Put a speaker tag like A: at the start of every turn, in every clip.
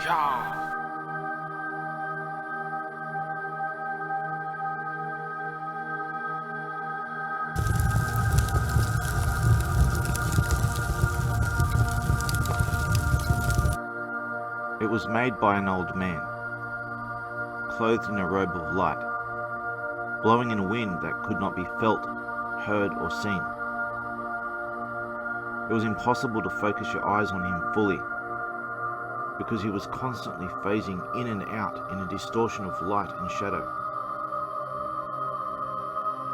A: Yah!
B: It was made by an old man, clothed in a robe of light, blowing in a wind that could not be felt, heard, or seen. It was impossible to focus your eyes on him fully, because he was constantly phasing in and out in a distortion of light and shadow.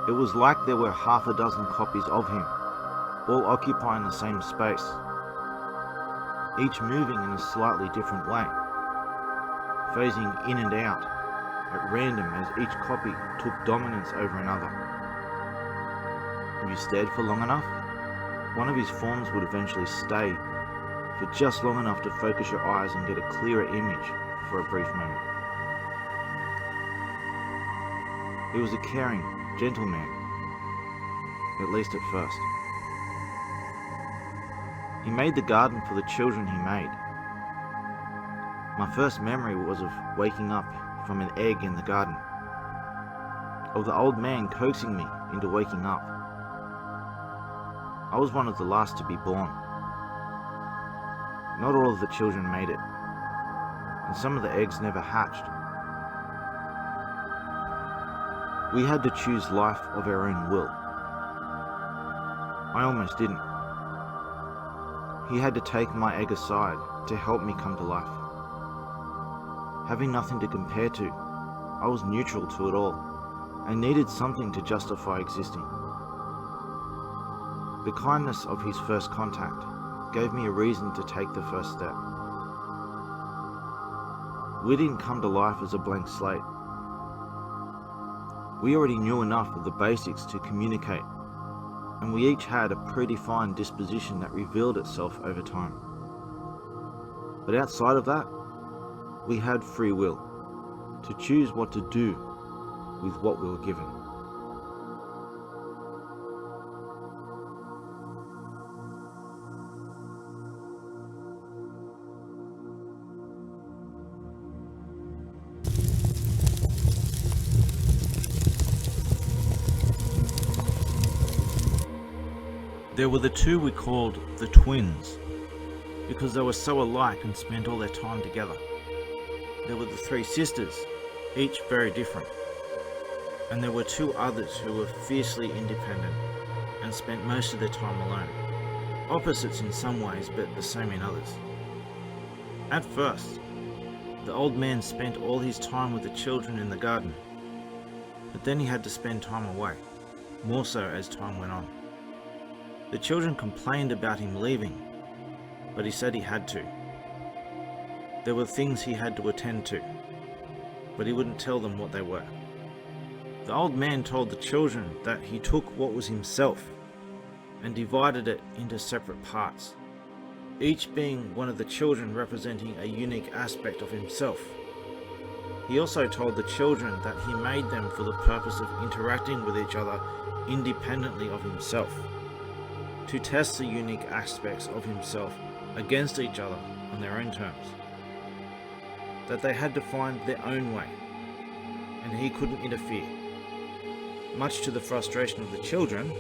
B: It was like there were half a dozen copies of him, all occupying the same space, each moving in a slightly different way, phasing in and out at random as each copy took dominance over another. If you stared for long enough, one of his forms would eventually stay for just long enough to focus your eyes and get a clearer image for a brief moment. He was a caring, gentle man, at least at first. He made the garden for the children he made. My first memory was of waking up from an egg in the garden, of the old man coaxing me into waking up. I was one of the last to be born. Not all of the children made it, and some of the eggs never hatched. We had to choose life of our own will. I almost didn't. He had to take my egg aside to help me come to life. Having nothing to compare to, I was neutral to it all and needed something to justify existing. The kindness of his first contact gave me a reason to take the first step. We didn't come to life as a blank slate. We already knew enough of the basics to communicate, and we each had a predefined disposition that revealed itself over time. But outside of that, we had free will to choose what to do with what we were given. There were the two we called the twins, because they were so alike and spent all their time together. There were the three sisters, each very different. And there were two others who were fiercely independent and spent most of their time alone. Opposites in some ways, but the same in others. At first, the old man spent all his time with the children in the garden, but then he had to spend time away, more so as time went on. The children complained about him leaving, but he said he had to. There were things he had to attend to, but he wouldn't tell them what they were. The old man told the children that he took what was himself and divided it into separate parts, each being one of the children representing a unique aspect of himself. He also told the children that he made them for the purpose of interacting with each other independently of himself, to test the unique aspects of himself against each other on their own terms. That they had to find their own way, and he couldn't interfere. Much to the frustration of the children,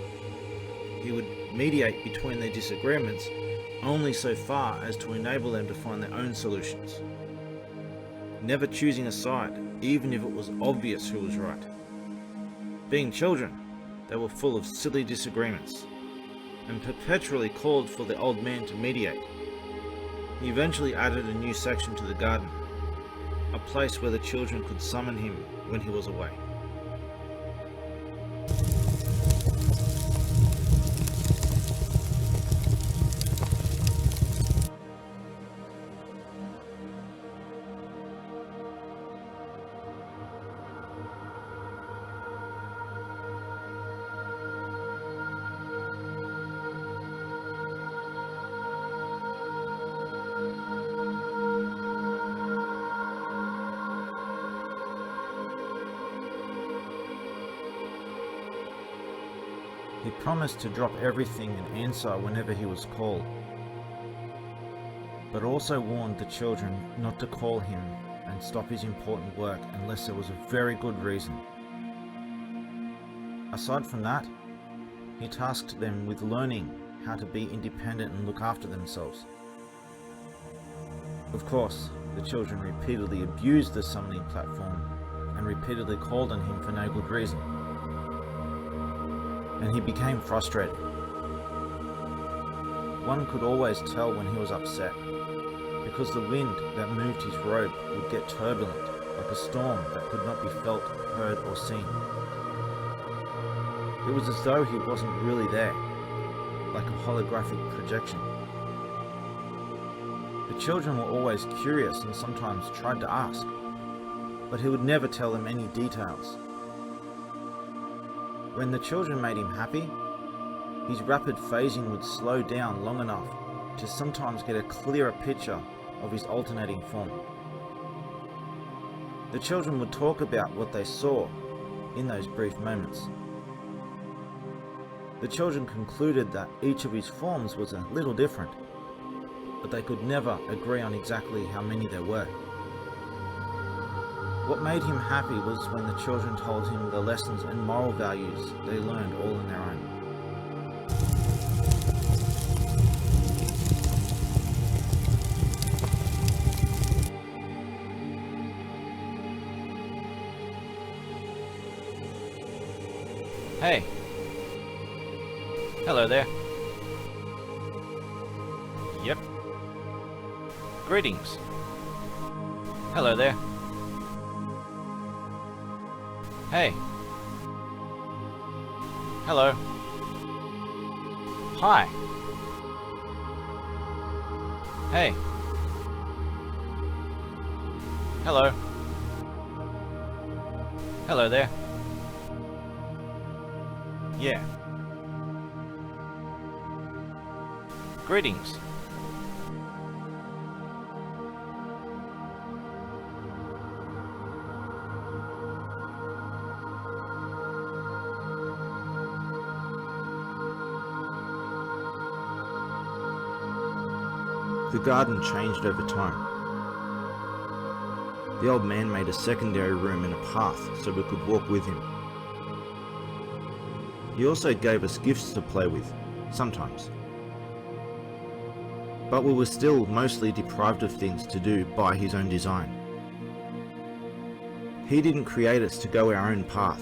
B: he would mediate between their disagreements only so far as to enable them to find their own solutions, never choosing a side, even if it was obvious who was right. Being children, they were full of silly disagreements, and perpetually called for the old man to mediate. He eventually added a new section to the garden, a place where the children could summon him when he was away. He promised to drop everything and answer whenever he was called. but also warned the children not to call him and stop his important work unless there was a very good reason. Aside from that, he tasked them with learning how to be independent and look after themselves. Of course, the children repeatedly abused the summoning platform and repeatedly called on him for no good reason. And he became frustrated. One could always tell when he was upset, because the wind that moved his robe would get turbulent, like a storm that could not be felt, heard, or seen. It was as though he wasn't really there, like a holographic projection. The children were always curious and sometimes tried to ask, but he would never tell them any details. When the children made him happy, his rapid phasing would slow down long enough to sometimes get a clearer picture of his alternating form. The children would talk about what they saw in those brief moments. The children concluded that each of his forms was a little different, but they could never agree on exactly how many there were. What made him happy was when the children told him the lessons and moral values they learned all on their own.
A: Hey. Hello there. Yep. Greetings. Hello there. Hey. Hello. Hi. Hey. Hello. Hello there. Yeah. Greetings.
B: The garden changed over time. The old man made a secondary room and a path so we could walk with him. He also gave us gifts to play with, sometimes. But we were still mostly deprived of things to do by his own design. He didn't create us to go our own path,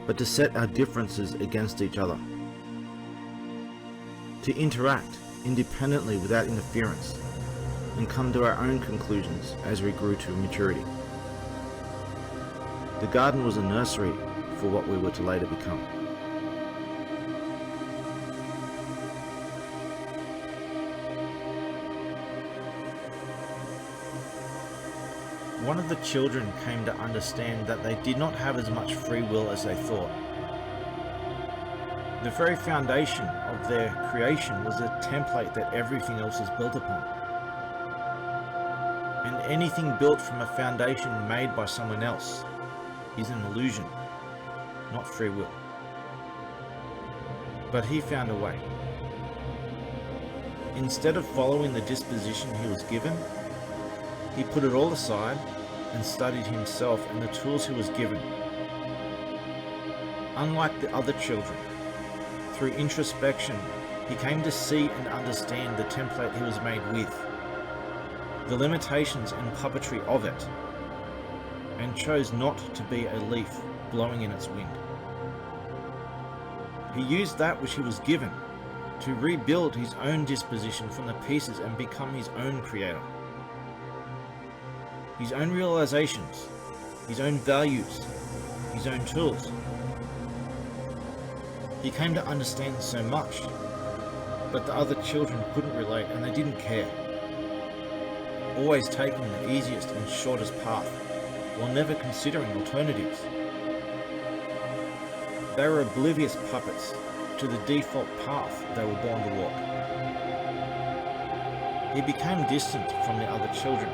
B: but to set our differences against each other. To interact independently without interference, and come to our own conclusions as we grew to maturity. The garden was a nursery for what we were to later become. One of the children came to understand that they did not have as much free will as they thought. The very foundation of their creation was a template that everything else is built upon. And anything built from a foundation made by someone else is an illusion, not free will. But he found a way. Instead of following the disposition he was given, he put it all aside and studied himself and the tools he was given. Unlike the other children, through introspection, he came to see and understand the template he was made with, the limitations and puppetry of it, and chose not to be a leaf blowing in its wind. He used that which he was given to rebuild his own disposition from the pieces and become his own creator. His own realizations, his own values, his own tools. He came to understand so much, but the other children couldn't relate and they didn't care. Always taking the easiest and shortest path, while never considering alternatives. They were oblivious puppets to the default path they were born to walk. He became distant from the other children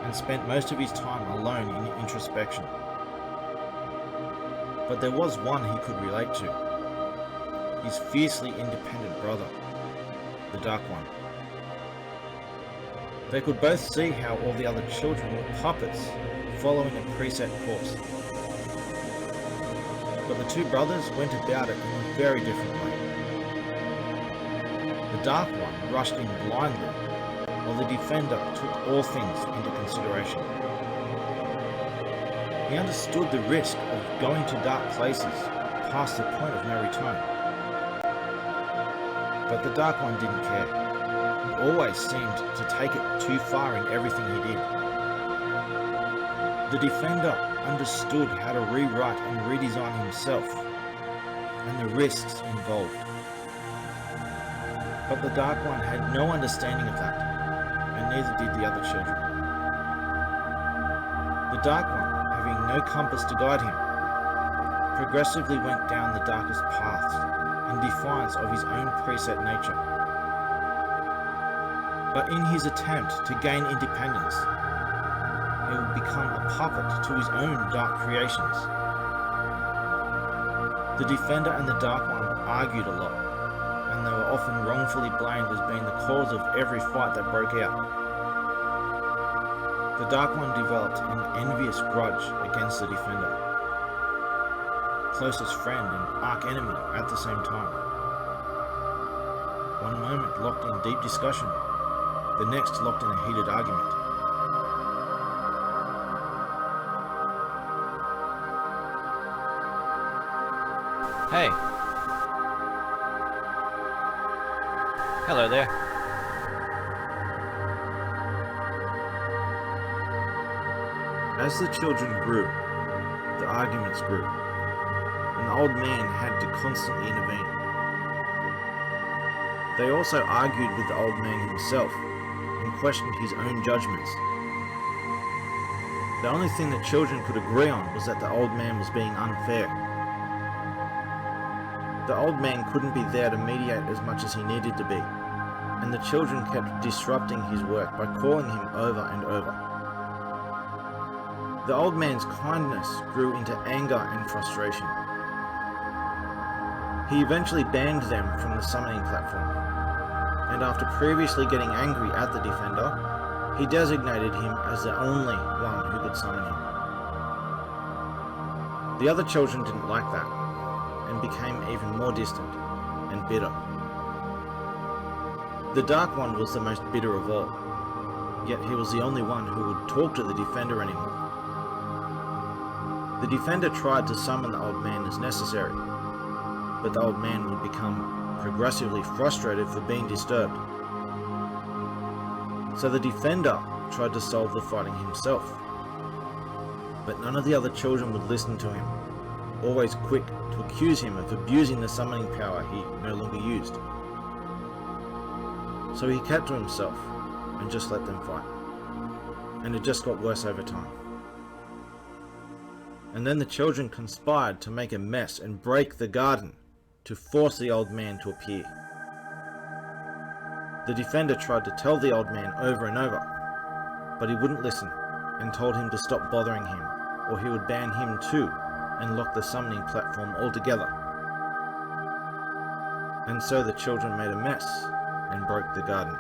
B: and spent most of his time alone in introspection. But there was one he could relate to, his fiercely independent brother, the Dark One. They could both see how all the other children were puppets following a preset course. But the two brothers went about it in a very different way. The Dark One rushed in blindly, while the Defender took all things into consideration. He understood the risk of going to dark places past the point of no return. But the Dark One didn't care. He always seemed to take it too far in everything he did. The Defender understood how to rewrite and redesign himself, and the risks involved. But the Dark One had no understanding of that, and neither did the other children. The Dark One, having no compass to guide him, progressively went down the darkest paths in defiance of his own preset nature. But in his attempt to gain independence, he would become a puppet to his own dark creations. The Defender and the Dark One argued a lot, and they were often wrongfully blamed as being the cause of every fight that broke out. The Dark One developed an envious grudge against the Defender, closest friend and arch-enemy at the same time. One moment locked in deep discussion, the next locked in a heated argument.
A: Hey. Hello there.
B: As the children grew, the arguments grew, and the old man had to constantly intervene. They also argued with the old man himself and questioned his own judgments. The only thing the children could agree on was that the old man was being unfair. The old man couldn't be there to mediate as much as he needed to be, and the children kept disrupting his work by calling him over and over. The old man's kindness grew into anger and frustration. He eventually banned them from the summoning platform, and after previously getting angry at the Defender, he designated him as the only one who could summon him. The other children didn't like that, and became even more distant and bitter. The Dark One was the most bitter of all, yet he was the only one who would talk to the Defender anymore. The Defender tried to summon the old man as necessary, but the old man would become progressively frustrated for being disturbed. So the Defender tried to solve the fighting himself, but none of the other children would listen to him, always quick to accuse him of abusing the summoning power he no longer used. So he kept to himself and just let them fight, and it just got worse over time. And then the children conspired to make a mess and break the garden to force the old man to appear. The Defender tried to tell the old man over and over, but he wouldn't listen and told him to stop bothering him, or he would ban him too and lock the summoning platform altogether. And so the children made a mess and broke the garden.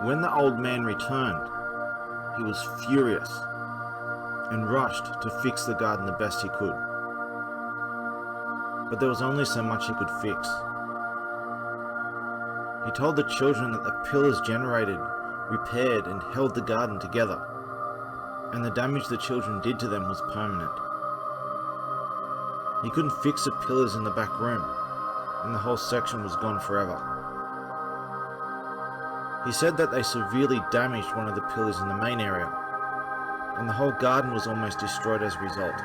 B: When the old man returned, he was furious and rushed to fix the garden the best he could. But there was only so much he could fix. He told the children that the pillars generated, repaired, and held the garden together, and the damage the children did to them was permanent. He couldn't fix the pillars in the back room, and the whole section was gone forever. He said that they severely damaged one of the pillars in the main area, and the whole garden was almost destroyed as a result.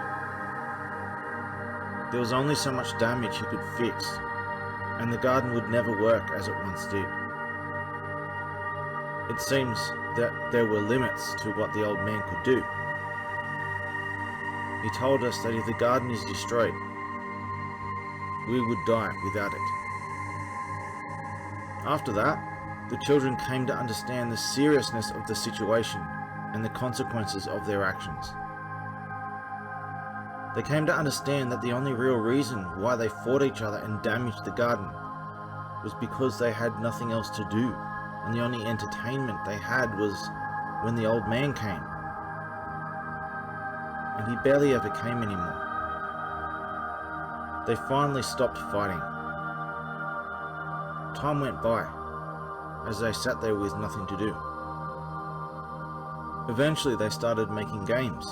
B: There was only so much damage he could fix, and the garden would never work as it once did. It seems that there were limits to what the old man could do. He told us that if the garden is destroyed, we would die without it. After that, the children came to understand the seriousness of the situation and the consequences of their actions. They came to understand that the only real reason why they fought each other and damaged the garden was because they had nothing else to do, and the only entertainment they had was when the old man came. And he barely ever came anymore. They finally stopped fighting. Time went by, as they sat there with nothing to do. Eventually they started making games.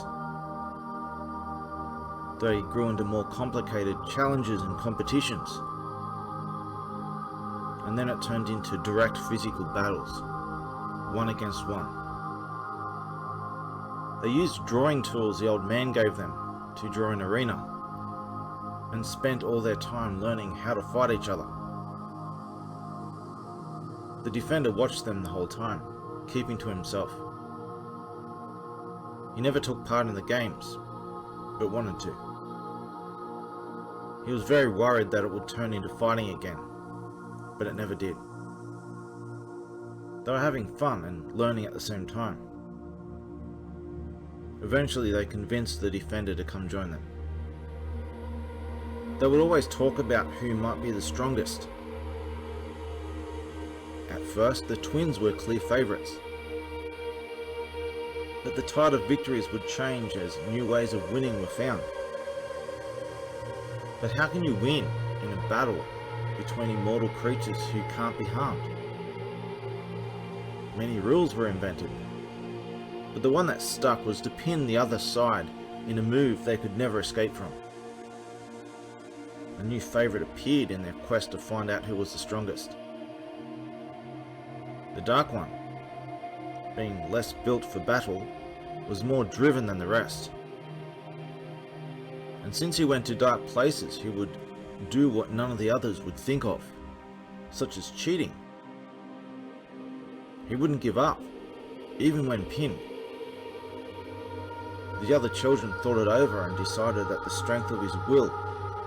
B: They grew into more complicated challenges and competitions. And then it turned into direct physical battles, one against one. They used drawing tools the old man gave them to draw an arena, and spent all their time learning how to fight each other. The defender watched them the whole time, keeping to himself. He never took part in the games, but wanted to. He was very worried that it would turn into fighting again, but it never did. They were having fun and learning at the same time. Eventually they convinced the defender to come join them. They would always talk about who might be the strongest. At first, the twins were clear favourites. But the tide of victories would change as new ways of winning were found. But how can you win in a battle between immortal creatures who can't be harmed? Many rules were invented, but the one that stuck was to pin the other side in a move they could never escape from. A new favourite appeared in their quest to find out who was the strongest. The Dark One, being less built for battle, was more driven than the rest. And since he went to dark places, he would do what none of the others would think of, such as cheating. He wouldn't give up, even when pinned. The other children thought it over and decided that the strength of his will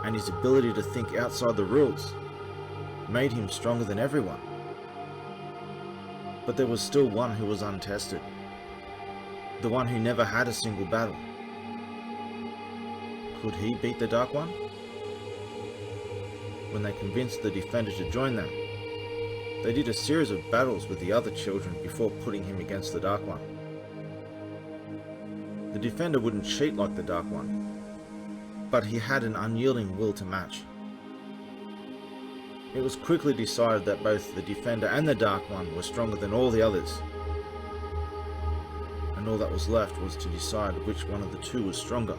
B: and his ability to think outside the rules made him stronger than everyone. But there was still one who was untested, the one who never had a single battle. Could he beat the Dark One? When they convinced the defender to join them, they did a series of battles with the other children before putting him against the Dark One. The defender wouldn't cheat like the Dark One, but he had an unyielding will to match. It was quickly decided that both the defender and the Dark One were stronger than all the others, and all that was left was to decide which one of the two was stronger.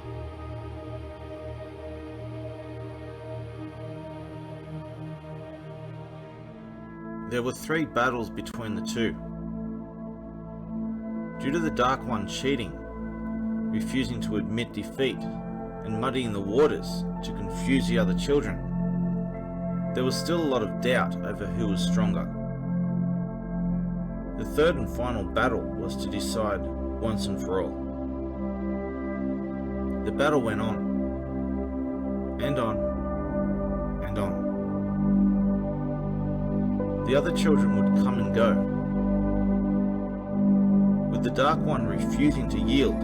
B: There were 3 battles between the two. Due to the Dark One cheating, refusing to admit defeat, and muddying the waters to confuse the other children, there was still a lot of doubt over who was stronger. The third and final battle was to decide once and for all. The battle went on, and on, and on. The other children would come and go, with the Dark One refusing to yield.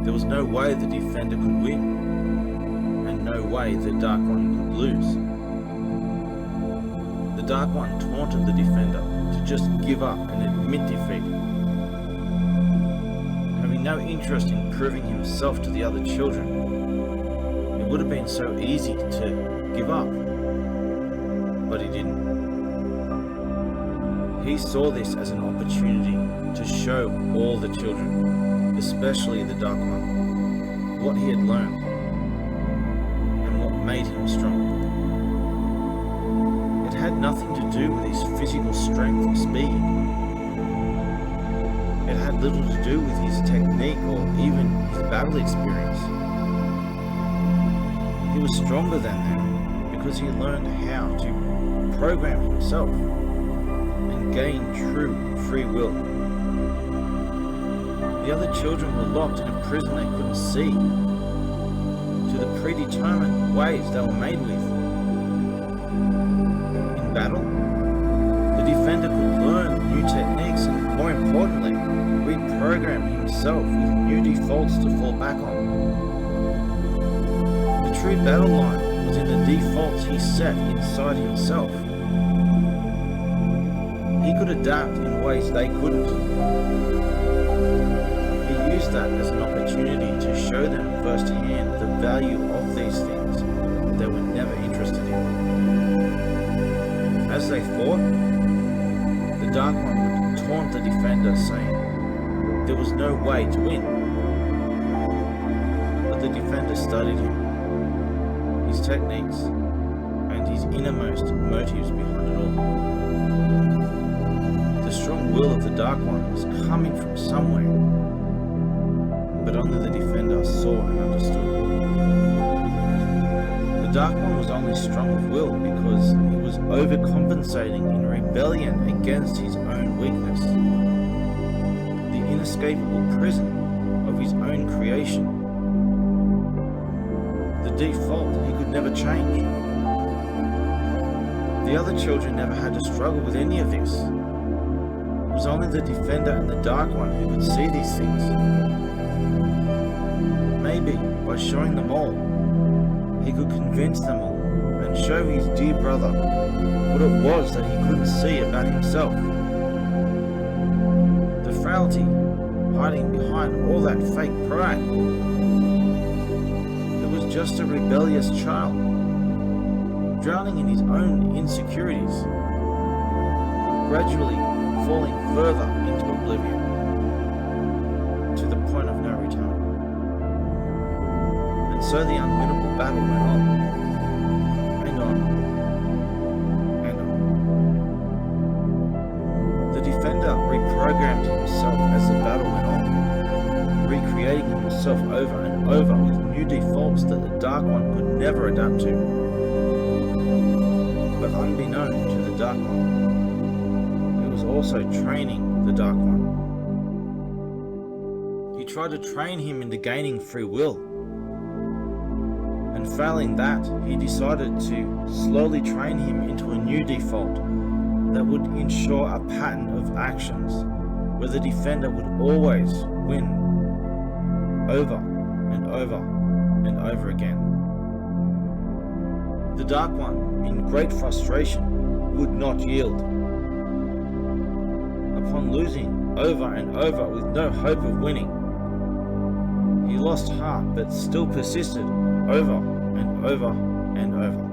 B: There was no way the defender could win, and no way the Dark One could lose. The Dark One taunted the defender to just give up and admit defeat. Having no interest in proving himself to the other children, it would have been so easy to give up, but he didn't. He saw this as an opportunity to show all the children, especially the Dark One, what he had learned and what made him strong. It had nothing to do with his physical strength or speed. It had little to do with his technique or even his battle experience. He was stronger than them because he learned how to program himself and gain true free will. The other children were locked in a prison they couldn't see, to the predetermined ways they were made with. In battle, the defender could learn new techniques and, more importantly, reprogram himself with new defaults to fall back on. true battle line was in the defaults he set inside himself. He could adapt in ways they couldn't. He used that as an opportunity to show them firsthand the value of these things they were never interested in. As they fought, the Dark One would taunt the Defender, saying there was no way to win. But the Defender studied him, his techniques, and his innermost motives behind it all. The strong will of the Dark One was coming from somewhere, but only the Defender saw and understood. The Dark One was only strong of will because he was overcompensating in rebellion against his own weakness, the inescapable prison of his own creation, the default he could never change. The other children never had to struggle with any of this. It was only the Defender and the Dark One who could see these things. Maybe by showing them all, he could convince them all and show his dear brother what it was that he couldn't see about himself. The frailty hiding behind all that fake pride. It was just a rebellious child, drowning in his own insecurities, gradually falling further into oblivion, to the point of no return. And so the unwinnable battle went on, and on, and on. The Defender reprogrammed himself as the battle went on, recreating himself over and over with new defaults that the Dark One could never adapt to. But unbeknown to the Dark One, he was also training the Dark One. He tried to train him into gaining free will. And failing that, he decided to slowly train him into a new default that would ensure a pattern of actions where the Defender would always win over and over and over again. The Dark One, in great frustration, would not yield. Upon losing over and over with no hope of winning, he lost heart but still persisted over and over and over.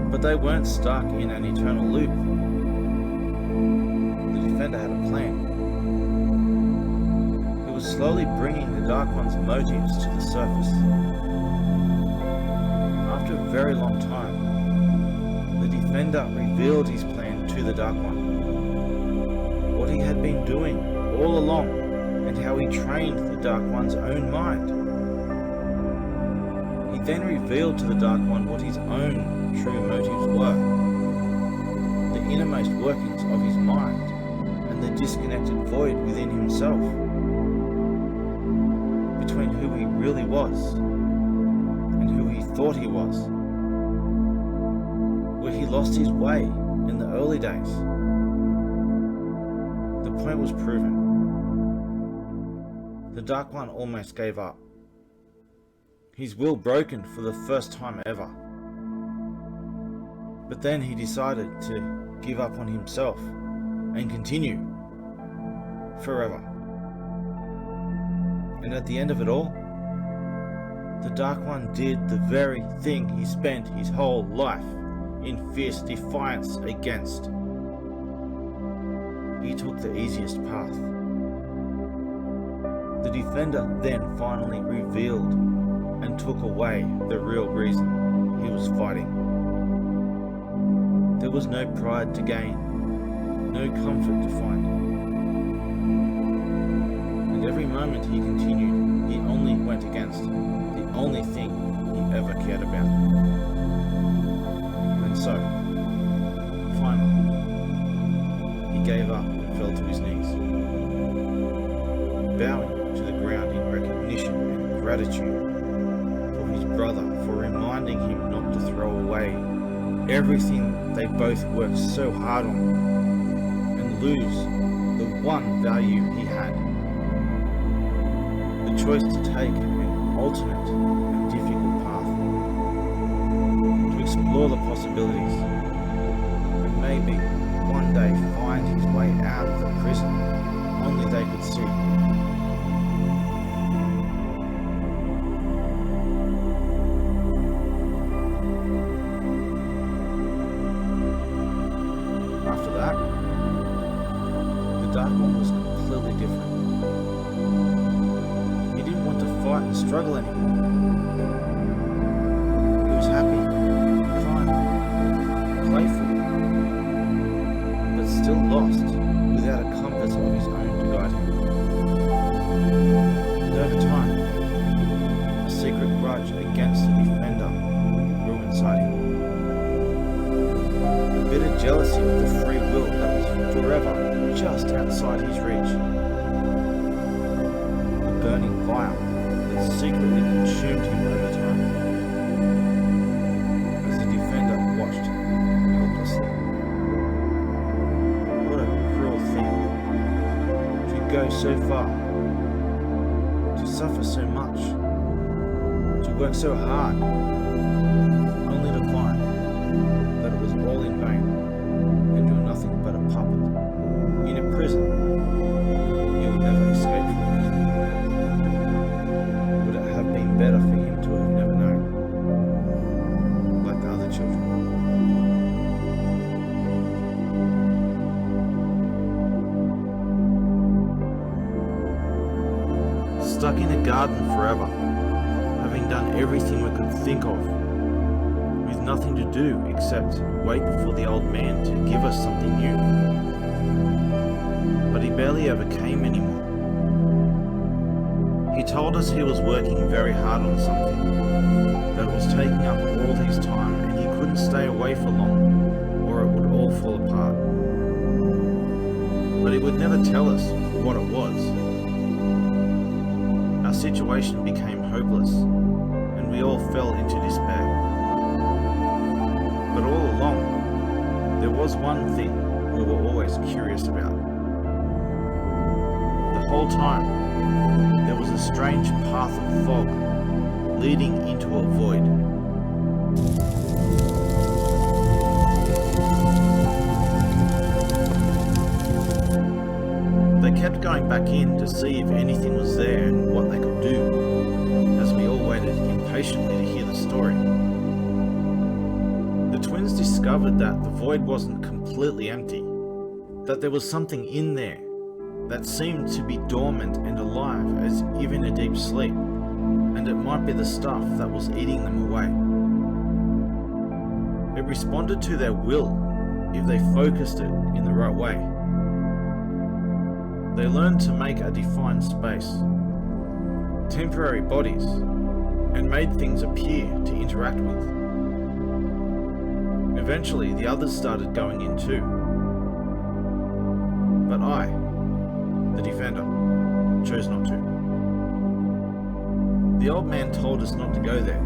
B: But they weren't stuck in an eternal loop. The Defender had a plan. He was slowly bringing the Dark One's motives to the surface. After a very long time, the Defender revealed his plan to the Dark One. What he had been doing all along, and how he trained the Dark One's own mind. He then revealed to the Dark One what his own true motives were, the innermost workings of his mind, and the disconnected void within himself, between who he really was and who he thought he was, where he lost his way in the early days. The point was proven. The Dark One almost gave up. His will broken for the first time ever. But then he decided to give up on himself and continue forever. And at the end of it all, the Dark One did the very thing he spent his whole life in fierce defiance against. He took the easiest path. The Defender then finally revealed and took away the real reason he was fighting. There was no pride to gain, no comfort to find. And every moment he continued, he only went against the only thing he ever cared about. And so, finally, he gave up and fell to his knees, bowing to the ground in recognition and gratitude for his brother for reminding him not to throw away everything they both worked so hard on and lose the one value he had. The choice to take an alternate and different explore the possibilities, and maybe one day find his way out of the prison only they could see. After that, the Dark One was completely different. He didn't want to fight and struggle anymore. He was happy, kind, playful, but still lost without a compass of his own to guide him. And over time, a secret grudge against the Defender grew inside him. A bitter jealousy of the free will that was forever just outside his reach. A burning fire that secretly consumed him over time. As the Defender watched helplessly. What a cruel thing. To go so far. To suffer so much. To work so hard. Only to find that it was all in vain, and you're nothing but a puppet in a prison you would never escape from. Would it have been better for him to have never known, like the other children? Stuck in a garden forever, having done everything we could think of, with nothing to do except wait for the old man to give us something new. But he barely ever came anymore. He told us he was working very hard on something, that it was taking up all his time and he couldn't stay away for long, or it would all fall apart. But he would never tell us what it was. Our situation became hopeless, and we all fell into despair. But all along, there was one thing we were always curious about. The whole time, there was a strange path of fog leading into a void. They kept going back in to see if anything was there and what they could do, as we all waited impatiently to hear the story. The twins discovered that the void wasn't completely empty, that there was something in there that seemed to be dormant and alive as if in a deep sleep, and it might be the stuff that was eating them away. It responded to their will if they focused it in the right way. They learned to make a defined space, temporary bodies, and made things appear to interact with. Eventually, the others started going in too. But I, the Defender, chose not to. The old man told us not to go there.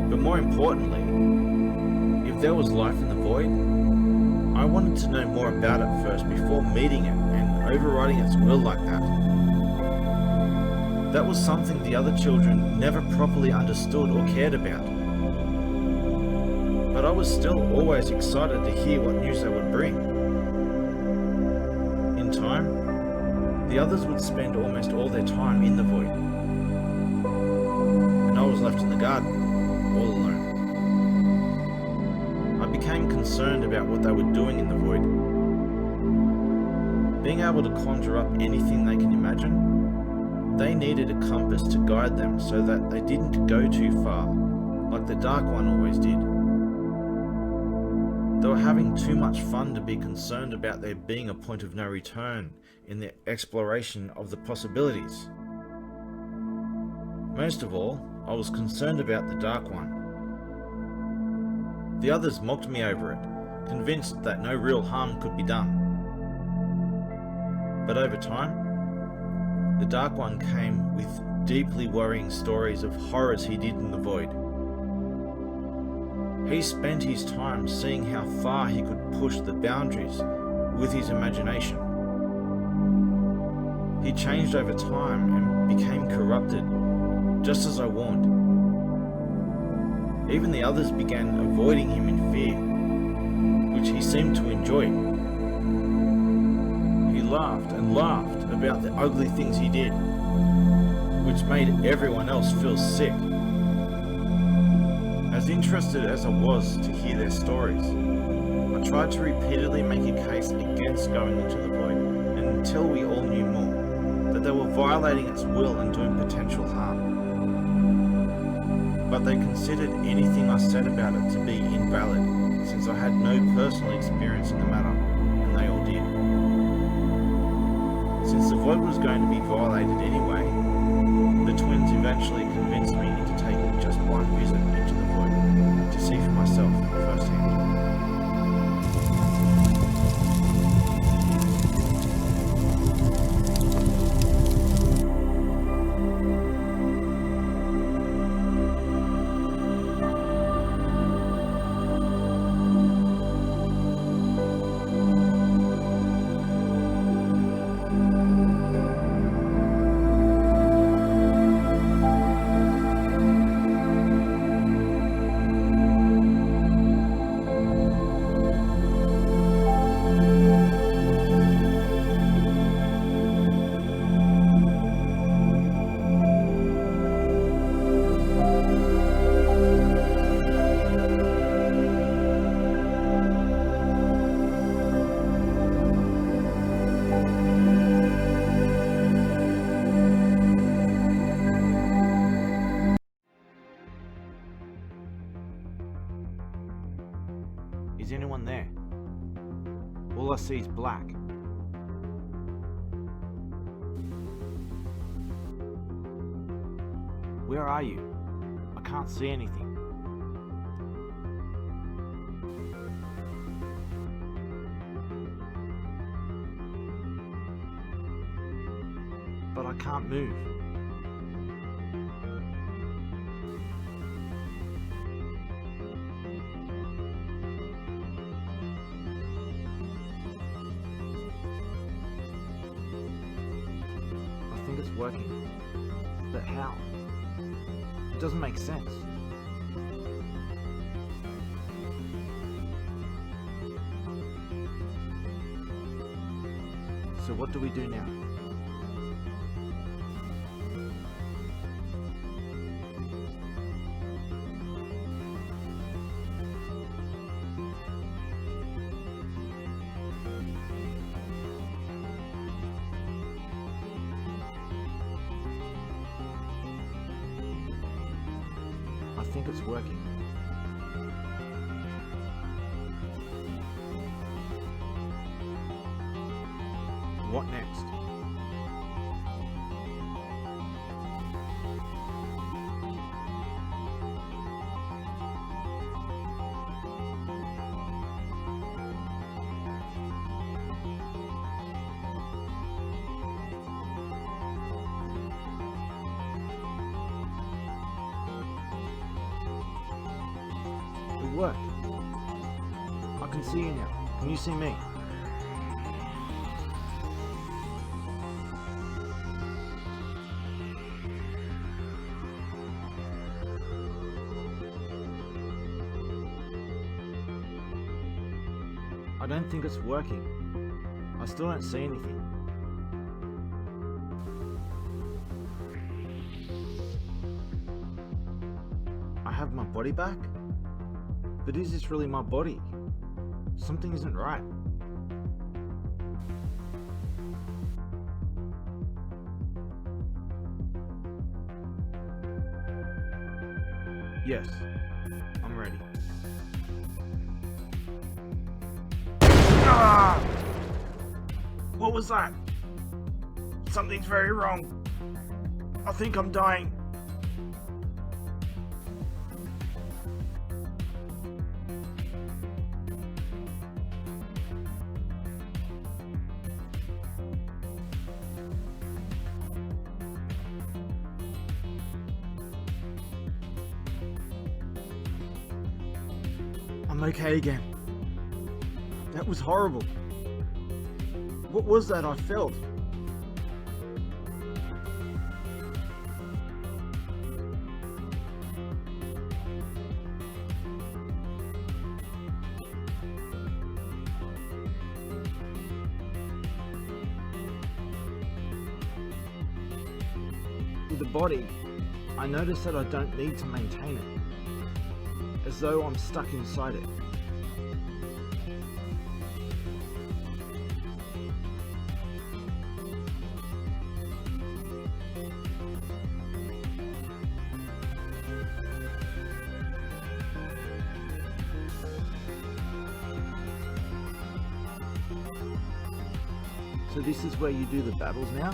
B: But more importantly, if there was life in the void, I wanted to know more about it first before meeting it and overriding its will like that. That was something the other children never properly understood or cared about. But I was still always excited to hear what news they would bring. In time, the others would spend almost all their time in the void. And I was left in the garden, all alone. I became concerned about what they were doing in the void. Being able to conjure up anything they can imagine, they needed a compass to guide them so that they didn't go too far, like the Dark One always did. They were having too much fun to be concerned about there being a point of no return in the exploration of the possibilities. Most of all, I was concerned about the Dark One. The others mocked me over it, convinced that no real harm could be done. But over time, the Dark One came with deeply worrying stories of horrors he did in the void. He spent his time seeing how far he could push the boundaries with his imagination. He changed over time and became corrupted, just as I warned. Even the others began avoiding him in fear, which he seemed to enjoy. He laughed and laughed about the ugly things he did, which made everyone else feel sick. As interested as I was to hear their stories, I tried to repeatedly make a case against going into the void, and until we all knew more, that they were violating its will and doing potential harm. But they considered anything I said about it to be invalid, since I had no personal experience in the matter, and they all did. Since the void was going to be violated anyway, the twins eventually convinced me into taking just one visit into the void to see for myself firsthand. Is anyone there? All I see is black. Where are you? I can't see anything. But I can't move. I think it's working. But how? It doesn't make sense. So what do we do now? I think it's working. What next? It worked. I can see you now. Can you see me? I don't think it's working. I still don't see anything. I have my body back? But is this really my body? Something isn't right. Yes, I'm ready. Ah! What was that? Something's very wrong. I think I'm dying. I'm okay again. That was horrible. What was that I felt? With the body, I notice that I don't need to maintain it, as though I'm stuck inside it. So this is where you do the battles now?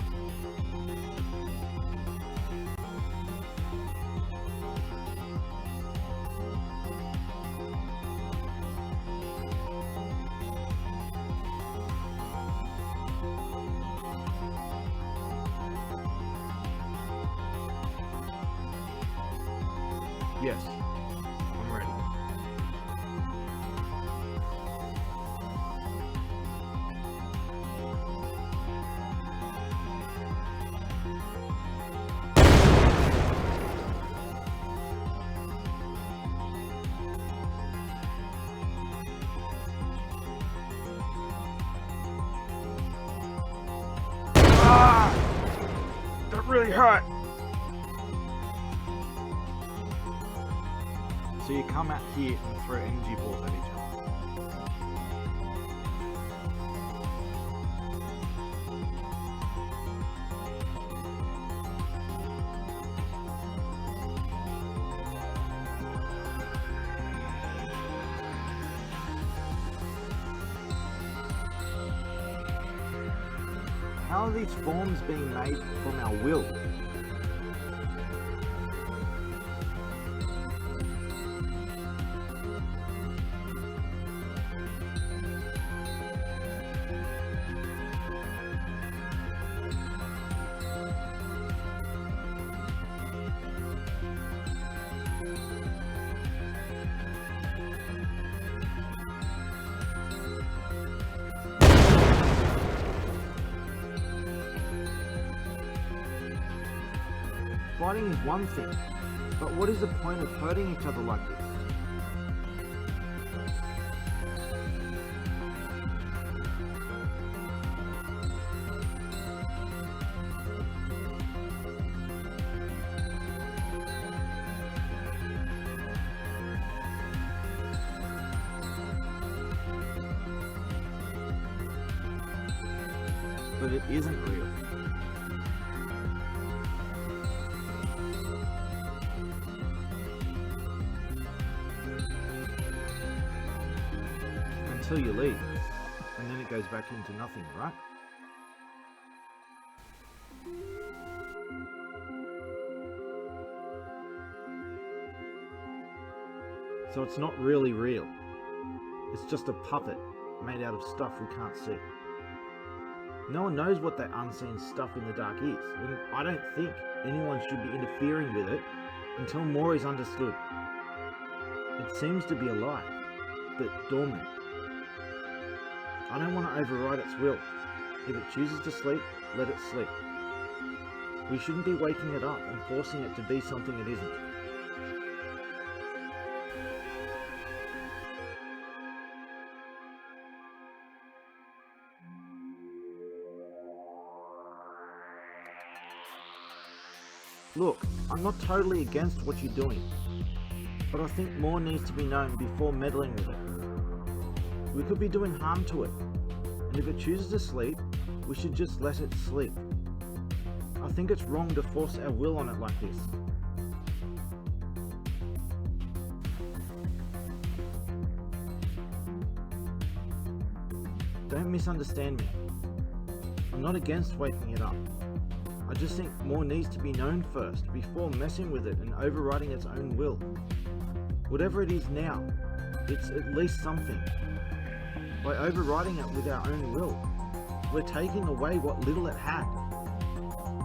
B: Yes, I'm ready. That really hurt. So you come out here and throw energy balls at each other. How are these forms being made from our will? Fighting is one thing, but what is the point of hurting each other like this? But it isn't real. Until you leave, and then it goes back into nothing, right? So it's not really real. It's just a puppet made out of stuff we can't see. No one knows what that unseen stuff in the dark is, and I don't think anyone should be interfering with it until more is understood. It seems to be alive, but dormant. I don't want to override its will. If it chooses to sleep, let it sleep. We shouldn't be waking it up and forcing it to be something it isn't. Look, I'm not totally against what you're doing, but I think more needs to be known before meddling with it. We could be doing harm to it, and if it chooses to sleep, we should just let it sleep. I think it's wrong to force our will on it like this. Don't misunderstand me. I'm not against waking it up. I just think more needs to be known first before messing with it and overriding its own will. Whatever it is now, it's at least something. By overriding it with our own will, we're taking away what little it had.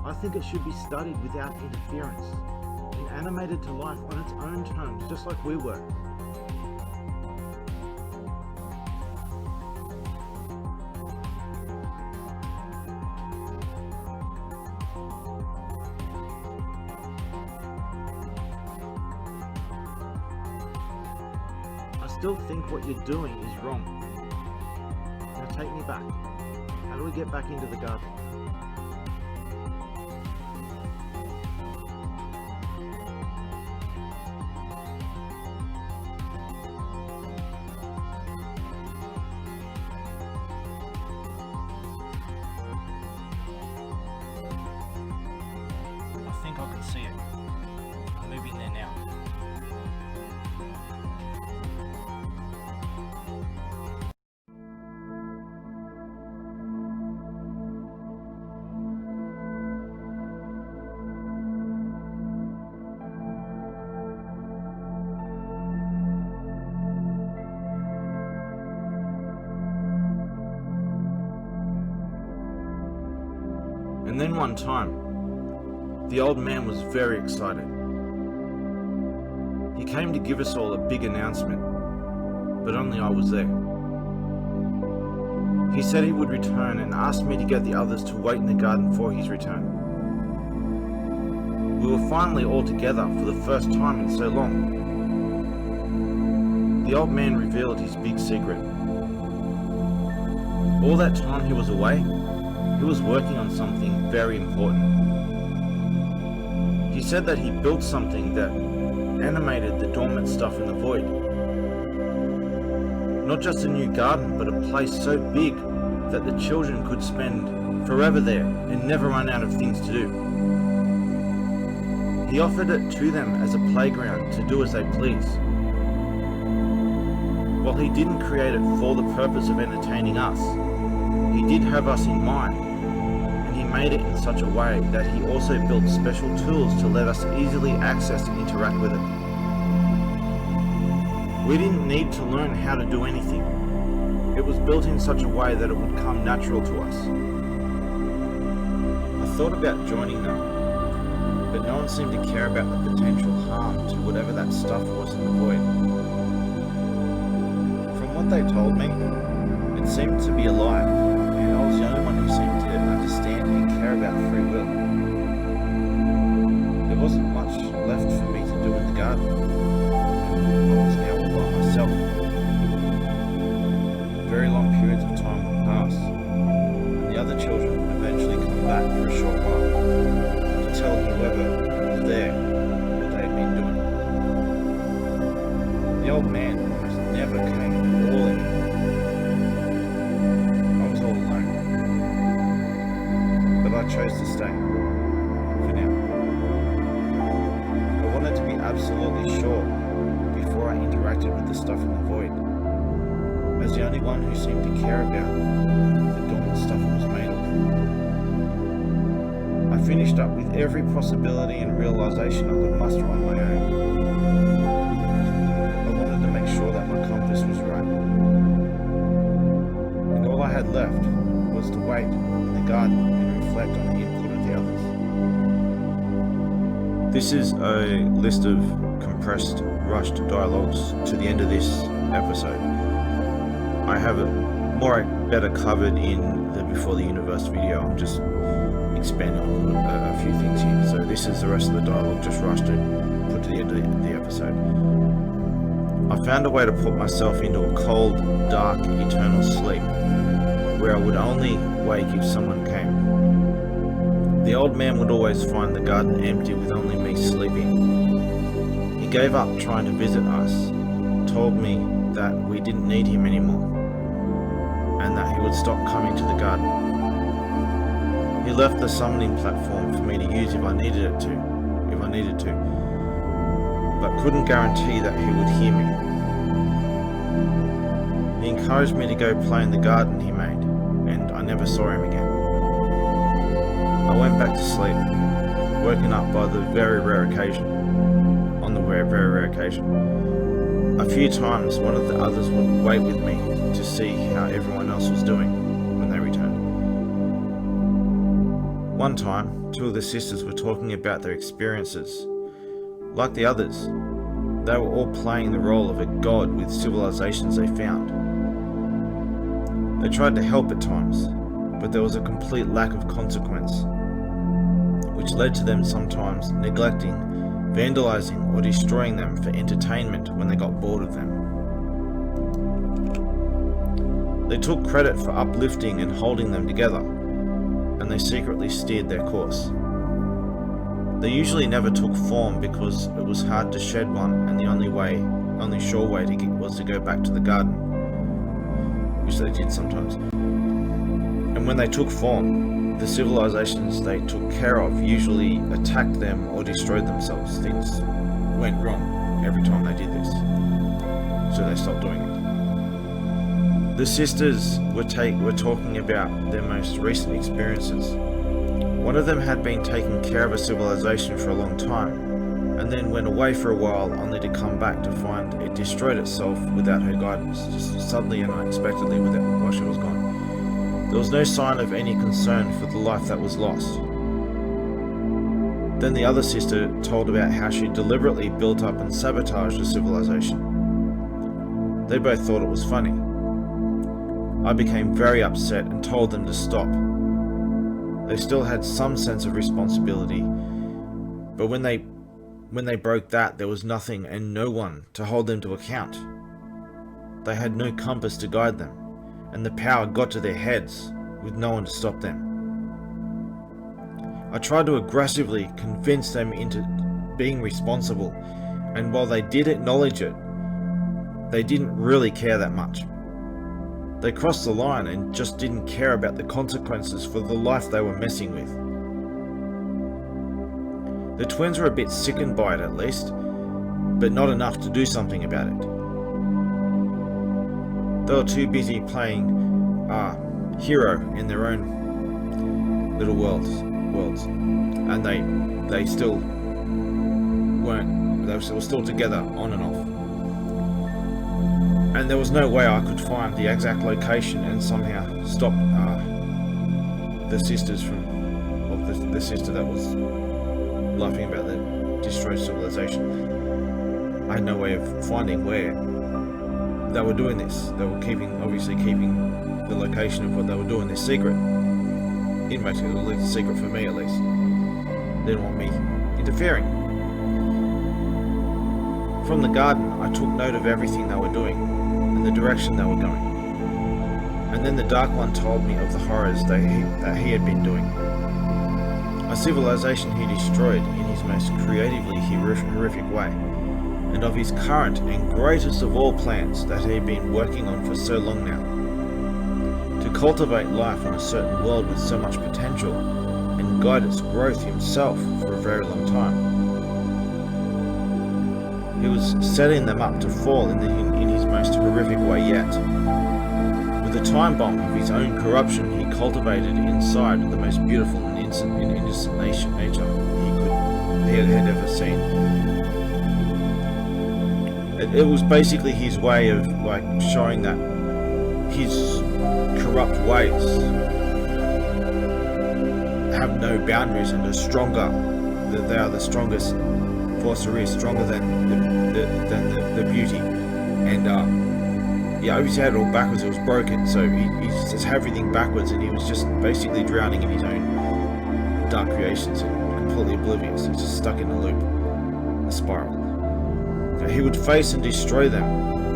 B: I think it should be studied without interference and animated to life on its own terms, just like we were. I still think what you're doing is wrong. Now take me back. How do we get back into the garden? I can see it. I'm moving there now. And then one time, the old man was very excited. He came to give us all a big announcement, but only I was there. He said he would return and asked me to get the others to wait in the garden for his return. We were finally all together for the first time in so long. The old man revealed his big secret. All that time he was away, he was working on something very important. He said that he built something that animated the dormant stuff in the void. Not just a new garden, but a place so big that the children could spend forever there and never run out of things to do. He offered it to them as a playground to do as they please. While he didn't create it for the purpose of entertaining us, he did have us in mind, and he made it in such a way that he also built special tools to let us easily access and interact with it. We didn't need to learn how to do anything. It was built in such a way that it would come natural to us. I thought about joining them, but no one seemed to care about the potential harm to whatever that stuff was in the void. From what they told me, it seemed to be alive, and I was the only one who seemed to understand and care about free will. There wasn't much left for me to do in the garden. I was now all by myself. Very long periods of time would pass, and the other children would eventually come back for a short while to tell whoever was there what they had been doing. The old man almost never came at all anymore. I was all alone, but I chose to stay for now. I wanted to be absolutely sure before I interacted with the stuff in the void, as the only one who seemed to care about the dormant stuff it was made of. I finished up with every possibility and realization I could muster on my own. I wanted to make sure that my compass was right. And all I had left was to wait in the garden and reflect on the input of the others. This is a list of compressed, rushed dialogues to the end of this episode. I have it better covered in the Before the Universe video. I'm just expanding on a few things here. So this is the rest of the dialogue, just rushed it, put to the end of the episode. I found a way to put myself into a cold, dark, eternal sleep, where I would only wake if someone came. The old man would always find the garden empty with only me sleeping. He gave up trying to visit us, told me that we didn't need him anymore, and that he would stop coming to the garden. He left the summoning platform for me to use if I needed to, but couldn't guarantee that he would hear me. He encouraged me to go play in the garden he made, and I never saw him again. I went back to sleep, woken up by the very rare occasion. A few times one of the others would wait with me to see how everyone else was doing when they returned. One time, two of the sisters were talking about their experiences. Like the others, they were all playing the role of a god with civilizations they found. They tried to help at times, but there was a complete lack of consequence, which led to them sometimes neglecting, vandalizing, or destroying them for entertainment when they got bored of them. They took credit for uplifting and holding them together, and they secretly steered their course. They usually never took form because it was hard to shed one, and the only sure way was to go back to the garden, which they did sometimes. And And when they took form, the civilizations they took care of usually attacked them or destroyed themselves. Things went wrong every time they did this, so they stopped doing it. The sisters were talking about their most recent experiences. One of them had been taking care of a civilization for a long time, and then went away for a while only to come back to find it destroyed itself without her guidance, just suddenly and unexpectedly while she was gone. There was no sign of any concern for the life that was lost. Then the other sister told about how she deliberately built up and sabotaged the civilization. They both thought it was funny. I became very upset and told them to stop. They still had some sense of responsibility, but when they broke that, there was nothing and no one to hold them to account. They had no compass to guide them, and the power got to their heads with no one to stop them. I tried to aggressively convince them into being responsible, and while they did acknowledge it, they didn't really care that much. They crossed the line and just didn't care about the consequences for the life they were messing with. The twins were a bit sickened by it at least, but not enough to do something about it. They were too busy playing hero in their own little worlds, and they still weren't. They were still together on and off. And there was no way I could find the exact location and somehow stop the sisters from, the sister that was laughing about the destroyed civilization. I had no way of finding where they were doing this. They were obviously keeping the location of what they were doing this secret. It makes it a secret for me at least. They didn't want me interfering. From the garden, I took note of everything they were doing and the direction they were going. And then the Dark One told me of the horrors that he had been doing. A civilization he destroyed in his most creatively horrific way, and of his current and greatest of all plans that he had been working on for so long now. To cultivate life on a certain world with so much potential, and guide its growth himself for a very long time. He was setting them up to fall in his most horrific way yet. With the time bomb of his own corruption, he cultivated inside the most beautiful and innocent nature he had ever seen. It was basically his way of showing that his corrupt ways have no boundaries and are stronger. That they are the strongest force there is, stronger than the beauty. And obviously had it all backwards. It was broken, so he just had everything backwards, and he was just basically drowning in his own dark creations and completely oblivious. He's just stuck in a loop, a spiral. He would face and destroy them.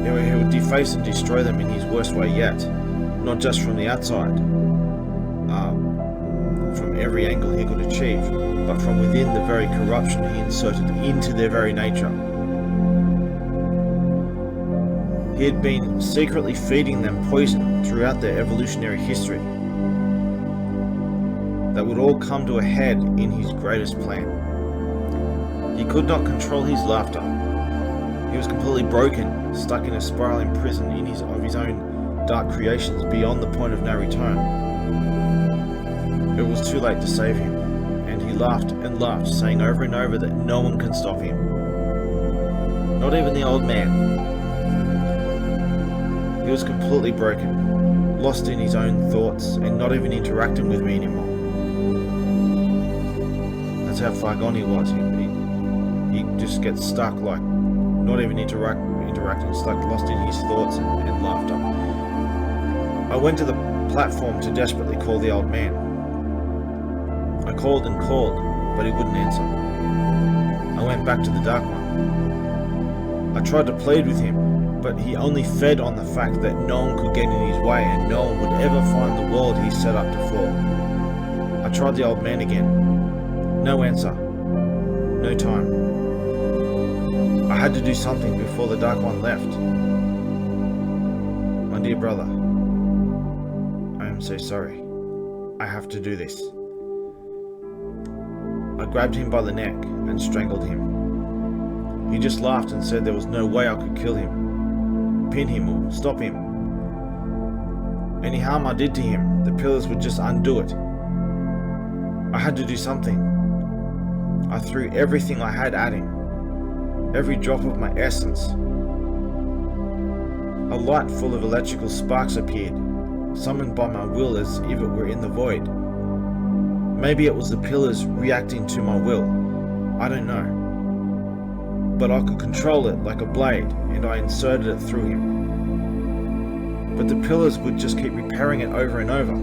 B: He would deface and destroy them in his worst way yet, not just from the outside, from every angle he could achieve, but from within the very corruption he inserted into their very nature. He had been secretly feeding them poison throughout their evolutionary history that would all come to a head in his greatest plan. He could not control his laughter. He was completely broken, stuck in a spiraling prison of his own dark creations beyond the point of no return. It was too late to save him, and he laughed and laughed, saying over and over that no one can stop him. Not even the old man. He was completely broken, lost in his own thoughts, and not even interacting with me anymore. That's how far gone he was. He just gets stuck, not even interacting, stuck, lost in his thoughts and laughter. I went to the platform to desperately call the old man. I called and called, but he wouldn't answer. I went back to the Dark One. I tried to plead with him, but he only fed on the fact that no one could get in his way and no one would ever find the world he set up to fall. I tried the old man again. No answer. No time. I had to do something before the Dark One left. My dear brother, I am so sorry. I have to do this. I grabbed him by the neck and strangled him. He just laughed and said there was no way I could kill him, pin him or stop him. Any harm I did to him, the pillars would just undo it. I had to do something. I threw everything I had at him, every drop of my essence. A light full of electrical sparks appeared, summoned by my will as if it were in the void. Maybe it was the pillars reacting to my will. I don't know. But I could control it like a blade, and I inserted it through him. But the pillars would just keep repairing it over and over.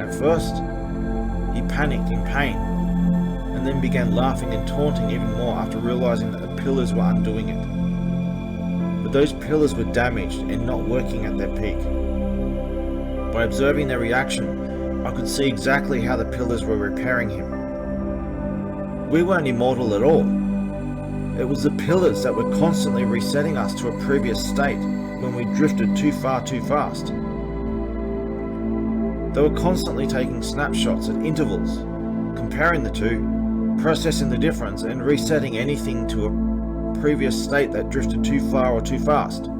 B: At first, he panicked in pain, and then began laughing and taunting even more after realizing that the pillars were undoing it. But those pillars were damaged and not working at their peak. By observing their reaction, I could see exactly how the pillars were repairing him. We weren't immortal at all. It was the pillars that were constantly resetting us to a previous state when we drifted too far too fast. They were constantly taking snapshots at intervals, comparing the two, processing the difference and resetting anything to a previous state that drifted too far or too fast.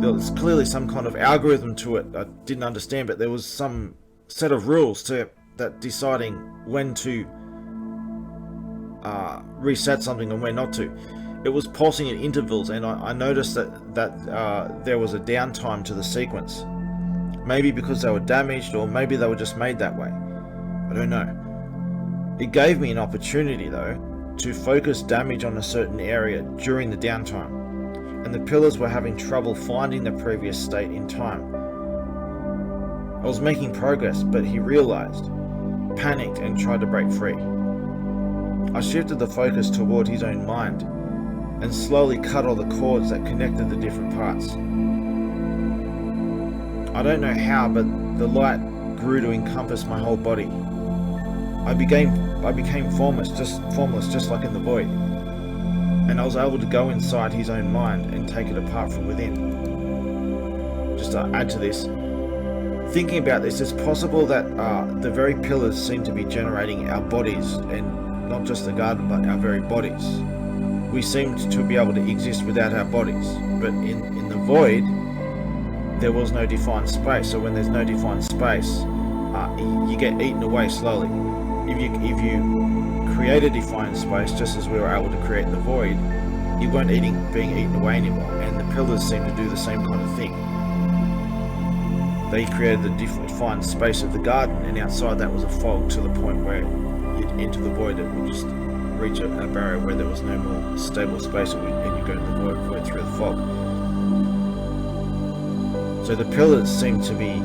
B: There was clearly some kind of algorithm to it I didn't understand, but there was some set of rules to that deciding when to reset something and when not to. It was pulsing at intervals, and I noticed that there was a downtime to the sequence. Maybe because they were damaged, or maybe they were just made that way. I don't know. It gave me an opportunity, though, to focus damage on a certain area during the downtime, and the pillars were having trouble finding the previous state in time. I was making progress, but he realized, panicked, and tried to break free. I shifted the focus toward his own mind, and slowly cut all the cords that connected the different parts. I don't know how, but the light grew to encompass my whole body. I became formless, just like in the void. And I was able to go inside his own mind and take it apart from within. Just to add to this, thinking about this, it's possible that the very pillars seem to be generating our bodies, and not just the garden, but our very bodies. We seemed to be able to exist without our bodies, but in the void, there was no defined space. So when there's no defined space, you get eaten away slowly. If you create a defined space, just as we were able to create the void, you weren't being eaten away anymore, and the pillars seem to do the same kind of thing. They created the defined space of the garden, and outside that was a fog to the point where you'd enter the void and would just reach a barrier where there was no more stable space, and you go into the void through the fog. So the pillars seem to be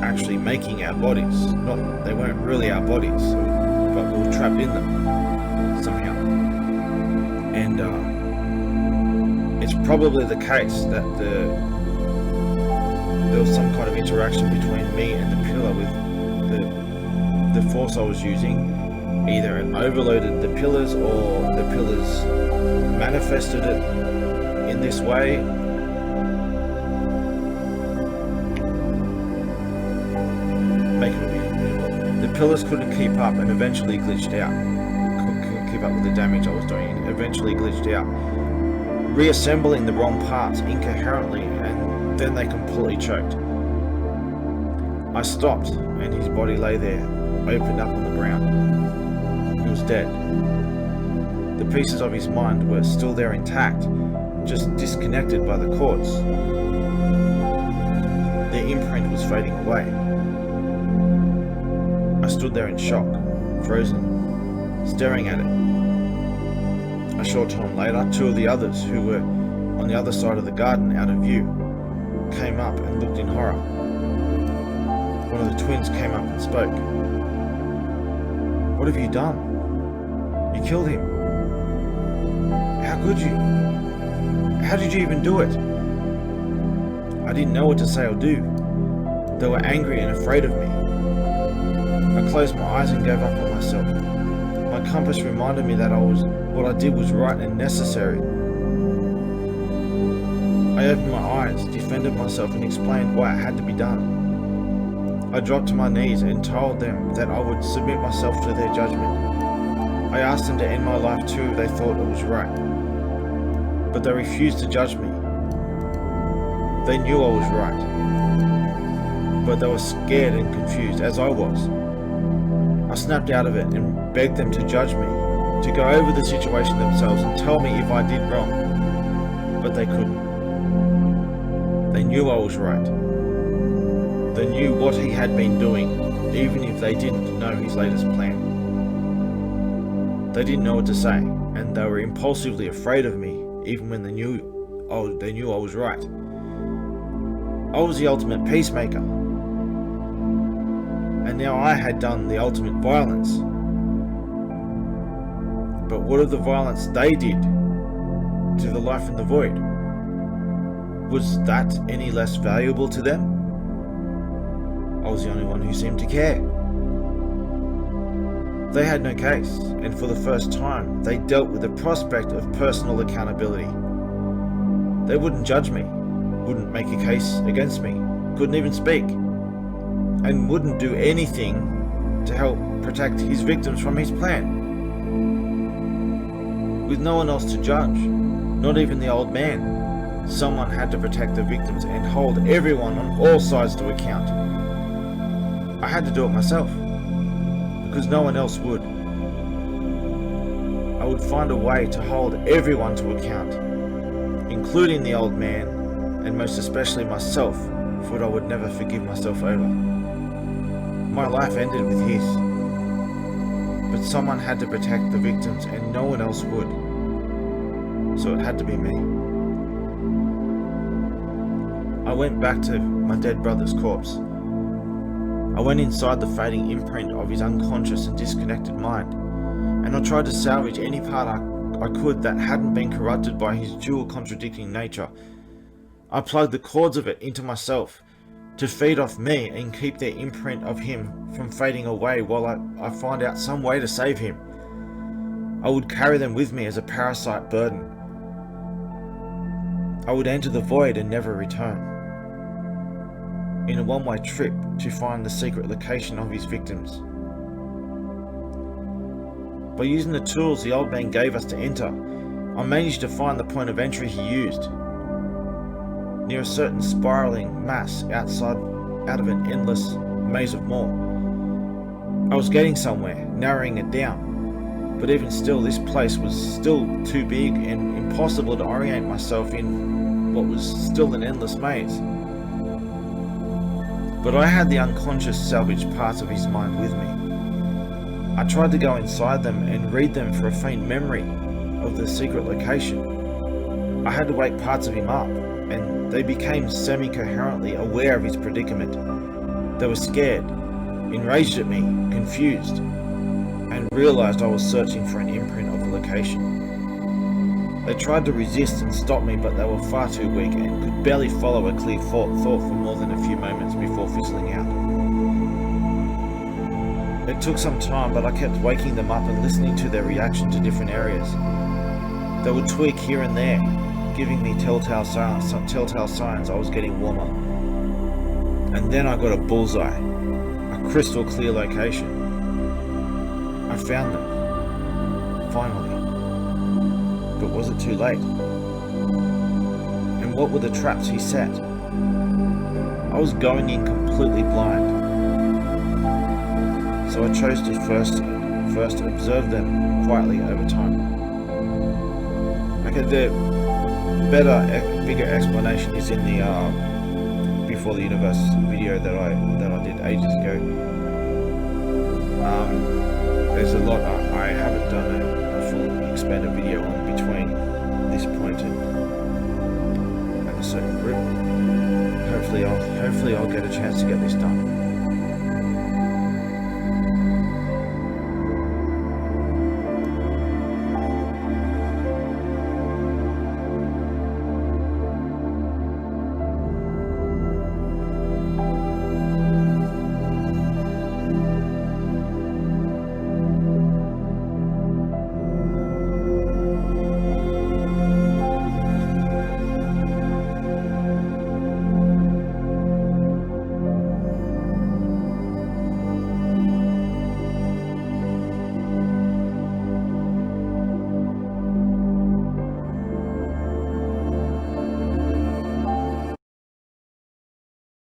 B: actually making our bodies. They weren't really our bodies, but we were trapped in them somehow. And it's probably the case that there was some kind of interaction between me and the pillar with the force I was using. Either it overloaded the pillars, or the pillars manifested it in this way. The pillars couldn't keep up and eventually glitched out. Couldn't keep up with the damage I was doing and eventually glitched out, reassembling the wrong parts incoherently, and then they completely choked. I stopped, and his body lay there, opened up on the ground. He was dead. The pieces of his mind were still there intact, just disconnected by the cords. Their imprint was fading away. I stood there in shock, frozen, staring at it. A short time later, two of the others, who were on the other side of the garden out of view, came up and looked in horror. One of the twins came up and spoke. "What have you done? You killed him. How could you? How did you even do it?" I didn't know what to say or do. They were angry and afraid of me. I closed my eyes and gave up on myself. My compass reminded me that what I did was right and necessary. I opened my eyes, defended myself, and explained why it had to be done. I dropped to my knees and told them that I would submit myself to their judgment. I asked them to end my life too if they thought it was right, but they refused to judge me. They knew I was right, but they were scared and confused, as I was. I snapped out of it and begged them to judge me, to go over the situation themselves and tell me if I did wrong, but they couldn't. They knew I was right. They knew what he had been doing, even if they didn't know his latest plan. They didn't know what to say, and they were impulsively afraid of me, even when they knew I was right. I was the ultimate peacemaker, and now I had done the ultimate violence. But what of the violence they did to the life in the void? Was that any less valuable to them? I was the only one who seemed to care. They had no case, and for the first time, they dealt with the prospect of personal accountability. They wouldn't judge me, wouldn't make a case against me, couldn't even speak, and wouldn't do anything to help protect his victims from his plan. With no one else to judge, not even the old man, someone had to protect the victims and hold everyone on all sides to account. I had to do it myself, because no one else would. I would find a way to hold everyone to account, including the old man, and most especially myself, for what I would never forgive myself over. My life ended with his, but someone had to protect the victims and no one else would, so it had to be me. I went back to my dead brother's corpse. I went inside the fading imprint of his unconscious and disconnected mind, and I tried to salvage any part I could that hadn't been corrupted by his dual contradicting nature. I plugged the cords of it into myself to feed off me and keep the imprint of him from fading away while I find out some way to save him. I would carry them with me as a parasite burden. I would enter the void and never return, in a one-way trip to find the secret location of his victims. By using the tools the old man gave us to enter, I managed to find the point of entry he used, near a certain spiraling mass out of an endless maze of more. I was getting somewhere, narrowing it down, but even still this place was still too big and impossible to orient myself in what was still an endless maze. But I had the unconscious salvaged parts of his mind with me. I tried to go inside them and read them for a faint memory of the secret location. I had to wake parts of him up, and they became semi-coherently aware of his predicament. They were scared, enraged at me, confused, and realized I was searching for an imprint of the location. They tried to resist and stop me, but they were far too weak and could barely follow a clear thought for more than a few moments before fizzling out. It took some time, but I kept waking them up and listening to their reaction to different areas. They would tweak here and there, giving me telltale signs I was getting warmer. And then I got a bullseye, a crystal clear location. I found them, finally. But was it too late? And what were the traps he set? I was going in completely blind, so I chose to first observe them quietly over time. Okay, the bigger explanation is in the Before the Universe video that I did ages ago. There's a lot I haven't done a full expanded video on between this point and a certain group. Hopefully I'll get a chance to get this done.